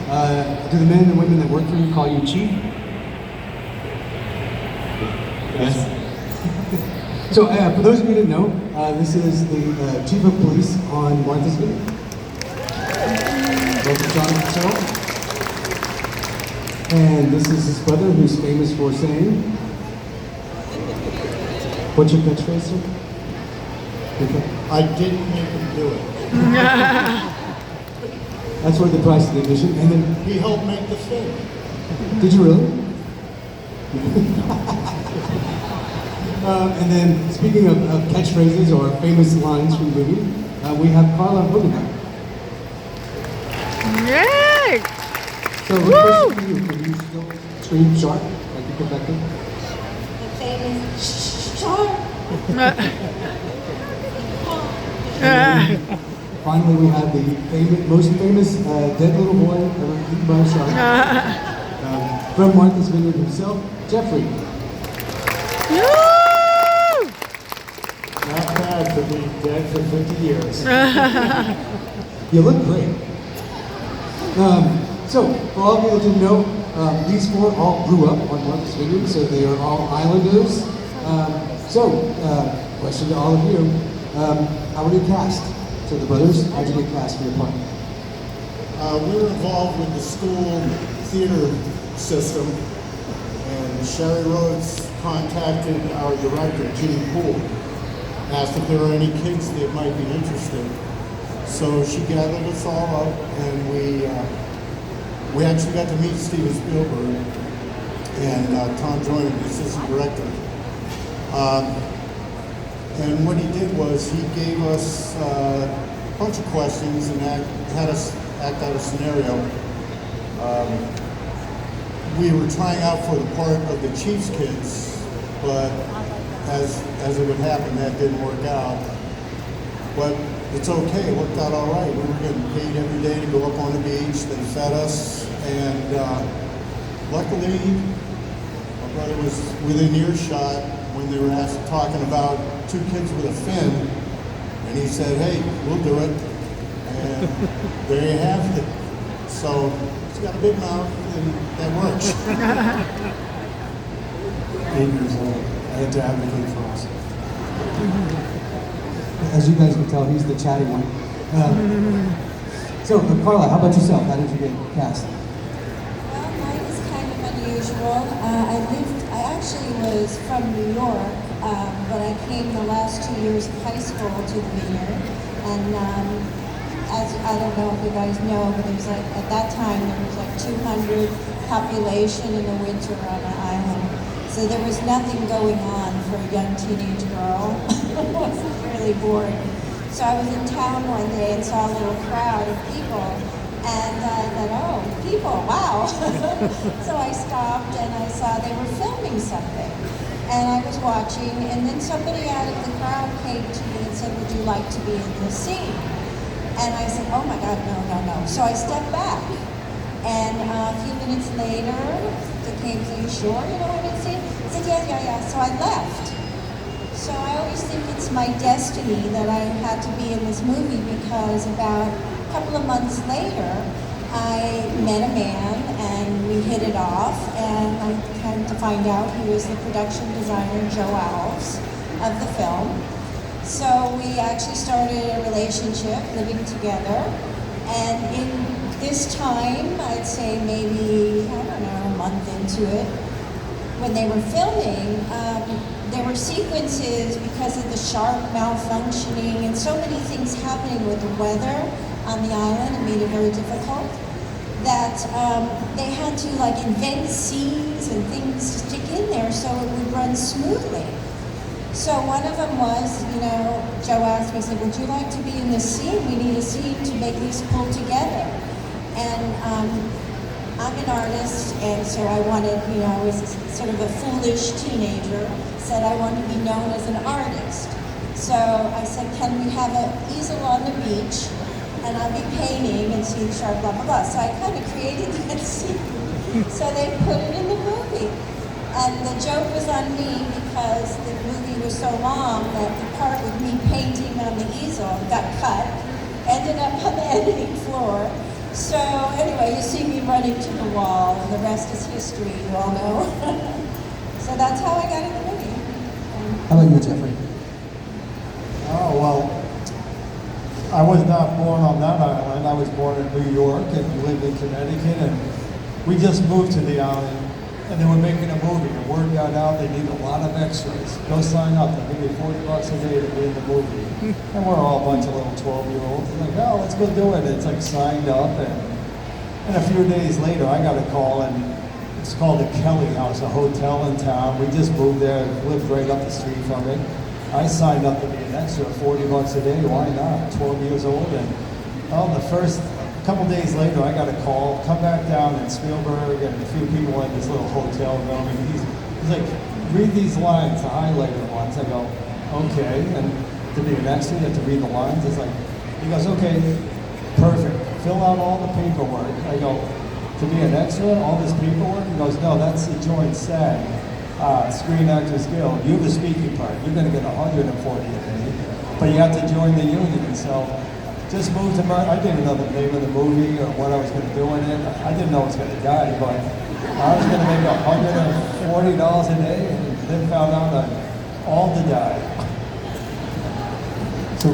Do the men and women that work for you call you chief? Yes. So, for those of you who didn't know, this is the chief of police on Martha's Vineyard. Welcome, John and Searle. And this is his brother, who's famous for saying, what's your catchphrase, sir? Okay. I didn't make him do it. That's worth the price of the admission. And then He helped make the film. did you really? And then, speaking of catchphrases or famous lines from the movie, we have Carla Hogendyk. Yay! So, the question for you, can you still scream shark like you could back then? The famous shark. Finally, we have the most famous dead little boy ever eaten by a shark. From Martha's Vineyard himself, Jeffrey. Not bad for being dead for 50 years. You look great. So, for all of you that didn't know, these four all grew up on Martha's Vineyard, so they are all islanders. Question to all of you, how were you cast? So the brothers, how did you get cast for your part? We were involved with the school theater system, and Sherry Rhodes contacted our director, Gene Poole, asked if there were any kids that might be interested. So she gathered us all up, and we actually got to meet Steven Spielberg and Tom Joyner, the assistant director. And what he did was he gave us a bunch of questions and had us act out a scenario. We were trying out for the part of the Chief's kids, but as it would happen, that didn't work out. But it's okay, it worked out all right. We were getting paid every day to go up on the beach. They fed us, and luckily, my brother was within earshot when they were talking about two kids with a fin, and he said, "Hey, we'll do it." And there you have it. So he's got a big mouth, and that works. 8 years old. I had to advocate for us. As you guys can tell, he's the chatty one. Carla, how about yourself? How did you get cast? Well, mine is kind of unusual. I actually was from New York, but I came the last 2 years of high school to the Vineyard. And as I don't know if you guys know, but it was like, at that time, there was like 200 population in the winter on the island. So there was nothing going on for a young teenage girl. I was really bored. So I was in town one day and saw a little crowd of people. And I thought, oh, people, wow. So I stopped and I saw they were filming something. And I was watching, and then somebody out of the crowd came to me and said, would you like to be in this scene? And I said, oh my God, no. So I stepped back. And a few minutes later, they came to you, sure, you know what I'm saying? I said, yeah. So I left. So I always think it's my destiny that I had to be in this movie, because about a couple of months later, I met a man and we hit it off, and I came to find out he was the production designer, Joe Alves, of the film. So we actually started a relationship, living together, and in this time, I'd say maybe, I don't know, a month into it, when they were filming, there were sequences because of the shark malfunctioning and so many things happening with the weather on the island. It made it very difficult, that they had to like invent scenes and things to stick in there so it would run smoothly. So one of them was, Joe asked me, he said, would you like to be in this scene? We need a scene to make these pull together. And I'm an artist, and so I wanted, I was sort of a foolish teenager, said I wanted to be known as an artist. So I said, can we have an easel on the beach, and I'll be painting and seeing shark, blah, blah, blah. So I kind of created that scene. So they put it in the movie. And the joke was on me because the movie was so long that the part with me painting on the easel got cut, ended up on the editing floor. So anyway, you see me running to the wall, and the rest is history, you all know. So that's how I got in the movie. How about you, Jeffrey? Oh, well, I was not born on that island. I was born in New York and lived in Connecticut, and we just moved to the island, and they were making a movie, and word got out they need a lot of extras. Go sign up, they'll give you $40 a day to be in the movie. And we're all a bunch of little 12-year-olds, and like, oh, let's go do it. It's like signed up, and a few days later, I got a call, and it's called the Kelly House, a hotel in town. We just moved there, lived right up the street from it. I signed up to be an extra, $40 a day, why not? 12 years old, and a couple days later, I got a call, come back down, and Spielberg and a few people in this little hotel room, and he's like, read these lines, the highlighted ones. I go, okay, and to be an extra, you have to read the lines. It's like, he goes, okay, perfect, fill out all the paperwork. I go, to be an extra, all this paperwork? He goes, no, that's the joint SAG. Screen Actors Guild, you're the speaking part. You're going to get $140 a day, but you have to join the union. So just moved to I didn't know the name of the movie or what I was going to do in it. I didn't know I was going to die, but I was going to make $140 a day, and then found out that all to die. So